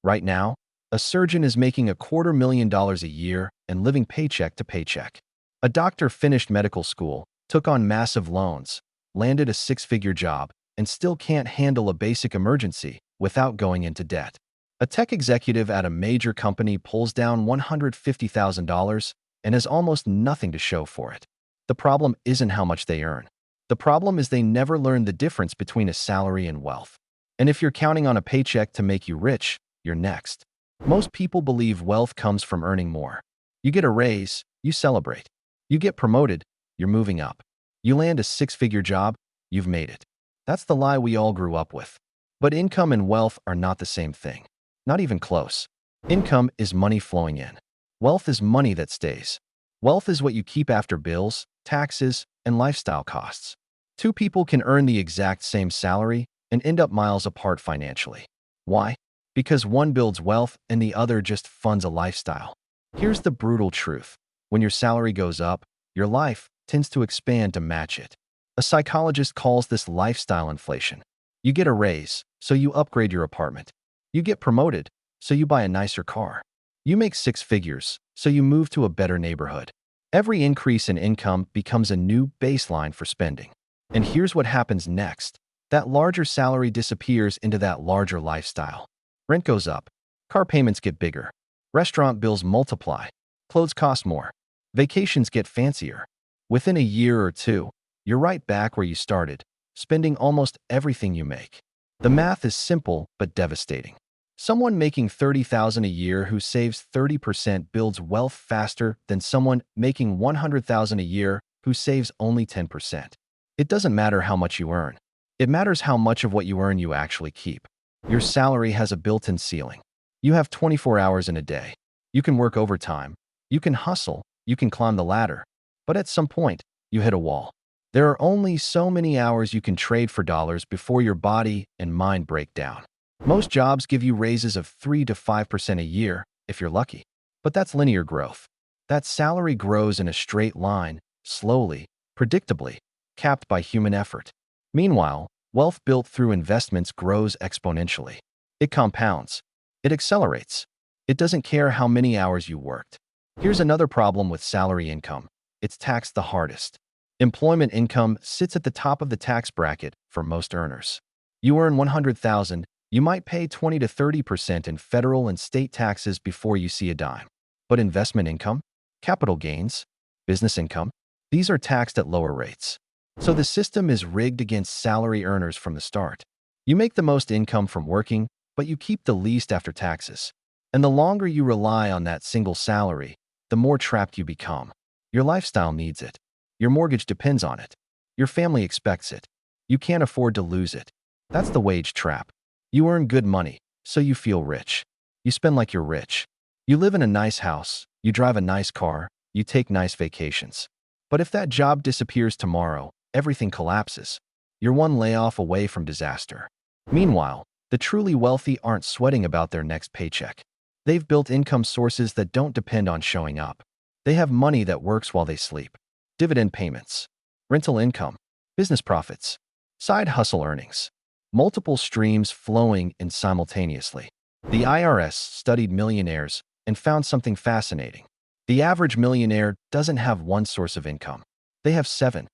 Right now, a surgeon is making $250,000 a year and living paycheck to paycheck. A doctor finished medical school, took on massive loans, landed a six-figure job, and still can't handle a basic emergency without going into debt. A tech executive at a major company pulls down $150,000 and has almost nothing to show for it. The problem isn't how much they earn. The problem is they never learn the difference between a salary and wealth. And if you're counting on a paycheck to make you rich, you're next. Most people believe wealth comes from earning more. You get a raise, you celebrate. You get promoted, you're moving up. You land a six-figure job, you've made it. That's the lie we all grew up with. But income and wealth are not the same thing. Not even close. Income is money flowing in. Wealth is money that stays. Wealth is what you keep after bills, taxes, and lifestyle costs. Two people can earn the exact same salary and end up miles apart financially. Why? Because one builds wealth and the other just funds a lifestyle. Here's the brutal truth. When your salary goes up, your life tends to expand to match it. A psychologist calls this lifestyle inflation. You get a raise, so you upgrade your apartment. You get promoted, so you buy a nicer car. You make six figures, so you move to a better neighborhood. Every increase in income becomes a new baseline for spending. And here's what happens next. That larger salary disappears into that larger lifestyle. Rent goes up. Car payments get bigger. Restaurant bills multiply. Clothes cost more. Vacations get fancier. Within a year or two, you're right back where you started, spending almost everything you make. The math is simple but devastating. Someone making $30,000 a year who saves 30% builds wealth faster than someone making $100,000 a year who saves only 10%. It doesn't matter how much you earn. It matters how much of what you earn you actually keep. Your salary has a built-in ceiling. You have 24 hours in a day. You can work overtime. You can hustle. You can climb the ladder. But at some point, you hit a wall. There are only so many hours you can trade for dollars before your body and mind break down. Most jobs give you raises of 3 to 5% a year, if you're lucky. But that's linear growth. That salary grows in a straight line, slowly, predictably, capped by human effort. Meanwhile, wealth built through investments grows exponentially. It compounds. It accelerates. It doesn't care how many hours you worked. Here's another problem with salary income. It's taxed the hardest. Employment income sits at the top of the tax bracket for most earners. You earn $100,000, you might pay 20 to 30% in federal and state taxes before you see a dime. But investment income, capital gains, business income, these are taxed at lower rates. So the system is rigged against salary earners from the start. You make the most income from working, but you keep the least after taxes. And the longer you rely on that single salary, the more trapped you become. Your lifestyle needs it. Your mortgage depends on it. Your family expects it. You can't afford to lose it. That's the wage trap. You earn good money, so you feel rich. You spend like you're rich. You live in a nice house. You drive a nice car. You take nice vacations. But if that job disappears tomorrow, everything collapses. You're one layoff away from disaster. Meanwhile, the truly wealthy aren't sweating about their next paycheck. They've built income sources that don't depend on showing up. They have money that works while they sleep. Dividend payments, rental income, business profits, side hustle earnings, multiple streams flowing in simultaneously. The IRS studied millionaires and found something fascinating. The average millionaire doesn't have one source of income. They have seven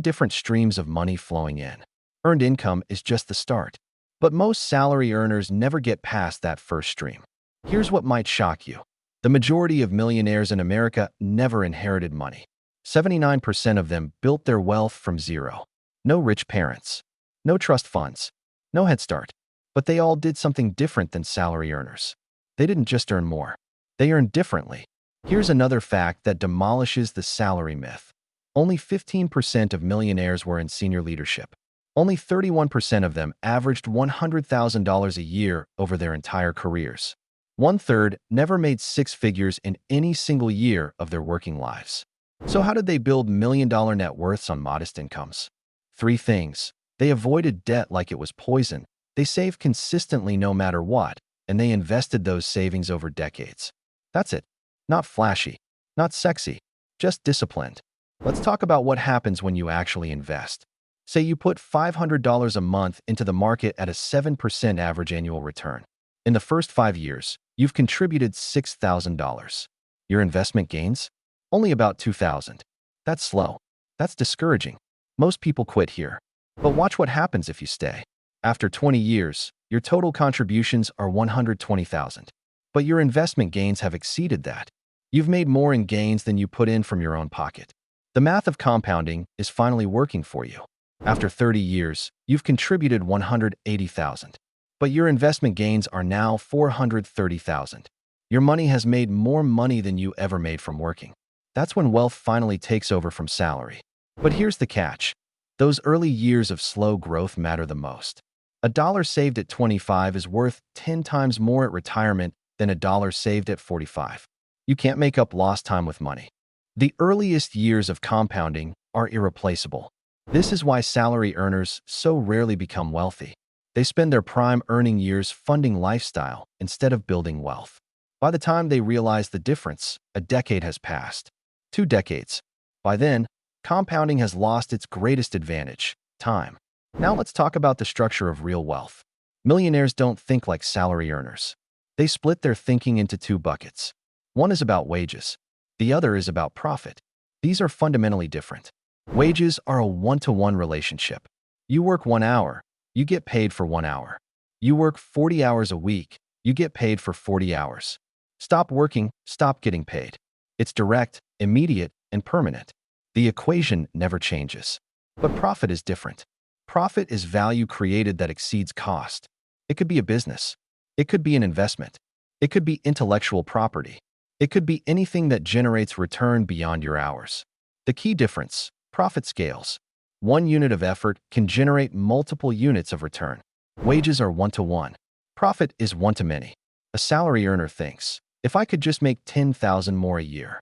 different streams of money flowing in. Earned income is just the start. But most salary earners never get past that first stream. Here's what might shock you. The majority of millionaires in America never inherited money. 79% of them built their wealth from zero. No rich parents. No trust funds. No head start. But they all did something different than salary earners. They didn't just earn more. They earned differently. Here's another fact that demolishes the salary myth. Only 15% of millionaires were in senior leadership. Only 31% of them averaged $100,000 a year over their entire careers. One-third never made six figures in any single year of their working lives. So how did they build million-dollar net worths on modest incomes? 3 things. They avoided debt like it was poison. They saved consistently no matter what, and they invested those savings over decades. That's it. Not flashy, not sexy, just disciplined. Let's talk about what happens when you actually invest. Say you put $500 a month into the market at a 7% average annual return. In the first 5 years, you've contributed $6,000. Your investment gains? Only about $2,000. That's slow. That's discouraging. Most people quit here. But watch what happens if you stay. After 20 years, your total contributions are $120,000. But your investment gains have exceeded that. You've made more in gains than you put in from your own pocket. The math of compounding is finally working for you. After 30 years, you've contributed $180,000. But your investment gains are now $430,000. Your money has made more money than you ever made from working. That's when wealth finally takes over from salary. But here's the catch. Those early years of slow growth matter the most. A dollar saved at 25 is worth 10 times more at retirement than a dollar saved at 45. You can't make up lost time with money. The earliest years of compounding are irreplaceable. This is why salary earners so rarely become wealthy. They spend their prime earning years funding lifestyle instead of building wealth. By the time they realize the difference, a decade has passed. 2 decades. By then, compounding has lost its greatest advantage, time. Now let's talk about the structure of real wealth. Millionaires don't think like salary earners. They split their thinking into 2 buckets. One is about wages. The other is about profit. These are fundamentally different. Wages are a one-to-one relationship. You work 1 hour, you get paid for 1 hour. You work 40 hours a week, you get paid for 40 hours. Stop working, stop getting paid. It's direct, immediate, and permanent. The equation never changes. But profit is different. Profit is value created that exceeds cost. It could be a business. It could be an investment. It could be intellectual property. It could be anything that generates return beyond your hours. The key difference: profit scales. 1 unit of effort can generate multiple units of return. Wages are one-to-one. Profit is one-to-many. A salary earner thinks, if I could just make 10,000 more a year.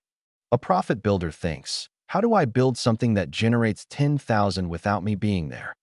A profit builder thinks, how do I build something that generates 10,000 without me being there?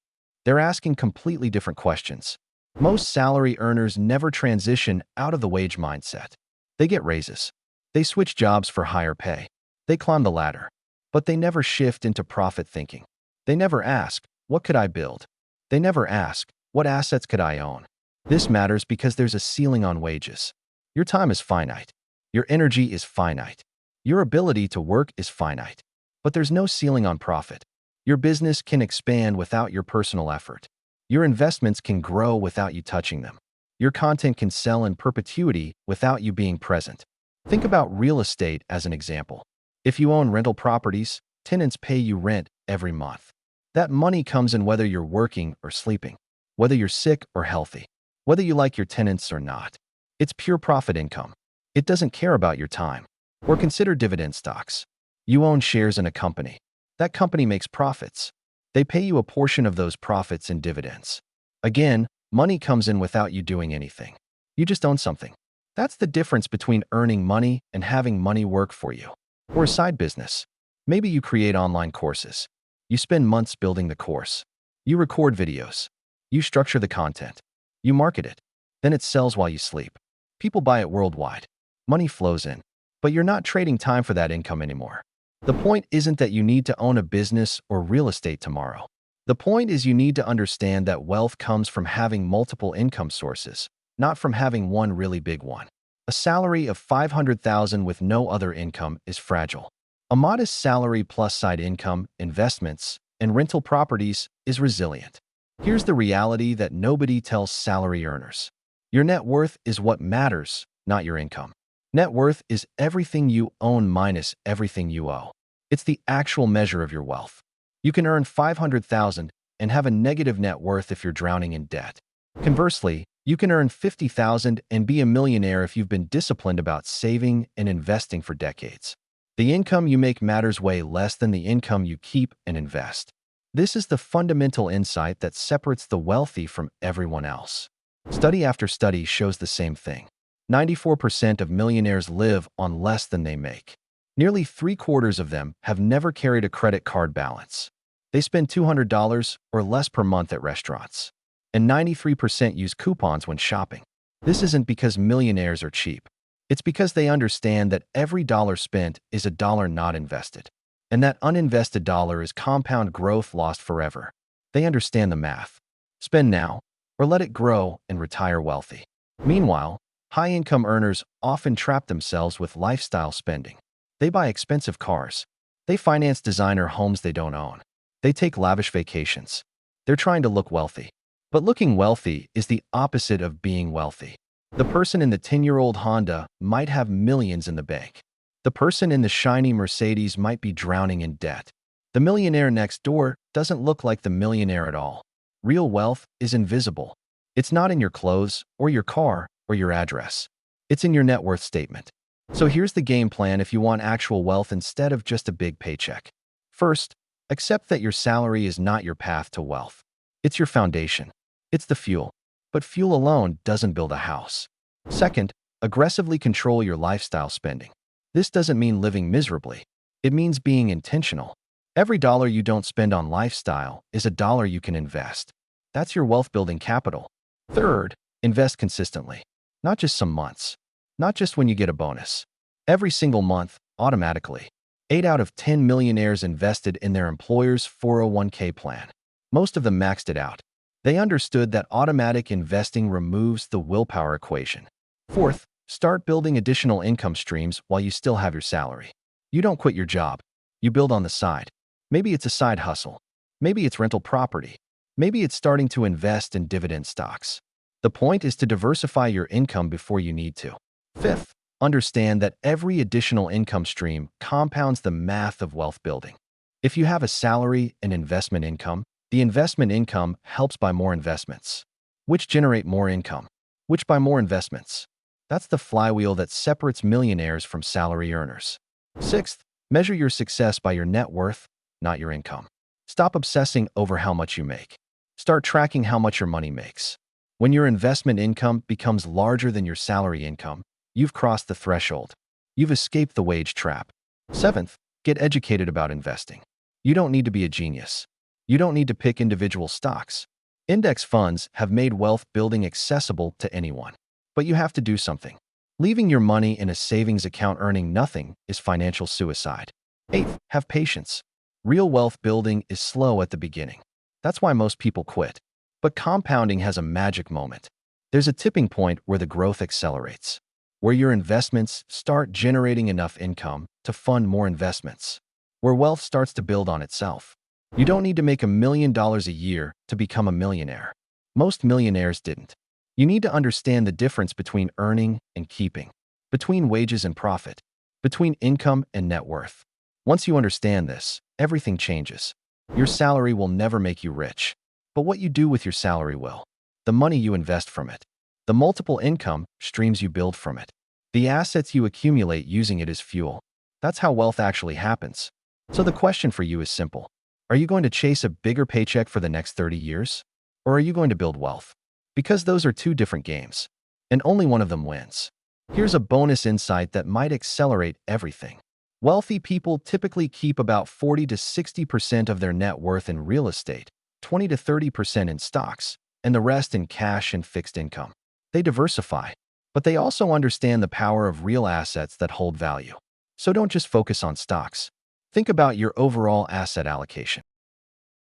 They're asking completely different questions. Most salary earners never transition out of the wage mindset. They get raises. They switch jobs for higher pay. They climb the ladder. But they never shift into profit thinking. They never ask, what could I build? They never ask, what assets could I own? This matters because there's a ceiling on wages. Your time is finite. Your energy is finite. Your ability to work is finite. But there's no ceiling on profit. Your business can expand without your personal effort. Your investments can grow without you touching them. Your content can sell in perpetuity without you being present. Think about real estate as an example. If you own rental properties, tenants pay you rent every month. That money comes in whether you're working or sleeping, whether you're sick or healthy, whether you like your tenants or not. It's pure profit income. It doesn't care about your time. Or consider dividend stocks. You own shares in a company. That company makes profits. They pay you a portion of those profits in dividends. Again, money comes in without you doing anything. You just own something. That's the difference between earning money and having money work for you. Or a side business. Maybe you create online courses. You spend months building the course. You record videos. You structure the content. You market it. Then it sells while you sleep. People buy it worldwide. Money flows in. But you're not trading time for that income anymore. The point isn't that you need to own a business or real estate tomorrow. The point is you need to understand that wealth comes from having multiple income sources, not from having one really big one. A salary of $500,000 with no other income is fragile. A modest salary plus side income, investments, and rental properties is resilient. Here's the reality that nobody tells salary earners. Your net worth is what matters, not your income. Net worth is everything you own minus everything you owe. It's the actual measure of your wealth. You can earn $500,000 and have a negative net worth if you're drowning in debt. Conversely, you can earn $50,000 and be a millionaire if you've been disciplined about saving and investing for decades. The income you make matters way less than the income you keep and invest. This is the fundamental insight that separates the wealthy from everyone else. Study after study shows the same thing. 94% of millionaires live on less than they make. Nearly 3/4 of them have never carried a credit card balance. They spend $200 or less per month at restaurants. And 93% use coupons when shopping. This isn't because millionaires are cheap. It's because they understand that every dollar spent is a dollar not invested. And that uninvested dollar is compound growth lost forever. They understand the math. Spend now, or let it grow and retire wealthy. Meanwhile, high-income earners often trap themselves with lifestyle spending. They buy expensive cars. They finance designer homes they don't own. They take lavish vacations. They're trying to look wealthy. But looking wealthy is the opposite of being wealthy. The person in the 10-year-old Honda might have millions in the bank. The person in the shiny Mercedes might be drowning in debt. The millionaire next door doesn't look like the millionaire at all. Real wealth is invisible. It's not in your clothes or your car or your address. It's in your net worth statement. So here's the game plan if you want actual wealth instead of just a big paycheck. First, accept that your salary is not your path to wealth. It's your foundation. It's the fuel. But fuel alone doesn't build a house. Second, aggressively control your lifestyle spending. This doesn't mean living miserably. It means being intentional. Every dollar you don't spend on lifestyle is a dollar you can invest. That's your wealth-building capital. Third, invest consistently. Not just some months. Not just when you get a bonus. Every single month, automatically. 8 out of 10 millionaires invested in their employer's 401k plan. Most of them maxed it out. They understood that automatic investing removes the willpower equation. Fourth, start building additional income streams while you still have your salary. You don't quit your job. You build on the side. Maybe it's a side hustle. Maybe it's rental property. Maybe it's starting to invest in dividend stocks. The point is to diversify your income before you need to. Fifth, understand that every additional income stream compounds the math of wealth building. If you have a salary and investment income, the investment income helps buy more investments, which generate more income, which buy more investments. That's the flywheel that separates millionaires from salary earners. Sixth, measure your success by your net worth, not your income. Stop obsessing over how much you make. Start tracking how much your money makes. When your investment income becomes larger than your salary income, you've crossed the threshold. You've escaped the wage trap. Seventh, get educated about investing. You don't need to be a genius. You don't need to pick individual stocks. Index funds have made wealth building accessible to anyone. But you have to do something. Leaving your money in a savings account earning nothing is financial suicide. Eighth, have patience. Real wealth building is slow at the beginning. That's why most people quit. But compounding has a magic moment. There's a tipping point where the growth accelerates, where your investments start generating enough income to fund more investments, where wealth starts to build on itself. You don't need to make $1 million a year to become a millionaire. Most millionaires didn't. You need to understand the difference between earning and keeping, between wages and profit, between income and net worth. Once you understand this, everything changes. Your salary will never make you rich, but what you do with your salary will. The money you invest from it, the multiple income streams you build from it, the assets you accumulate using it as fuel. That's how wealth actually happens. So the question for you is simple. Are you going to chase a bigger paycheck for the next 30 years? Or are you going to build wealth? Because those are two different games, and only one of them wins. Here's a bonus insight that might accelerate everything. Wealthy people typically keep about 40 to 60% of their net worth in real estate, 20 to 30% in stocks, and the rest in cash and fixed income. They diversify, but they also understand the power of real assets that hold value. So don't just focus on stocks. Think about your overall asset allocation.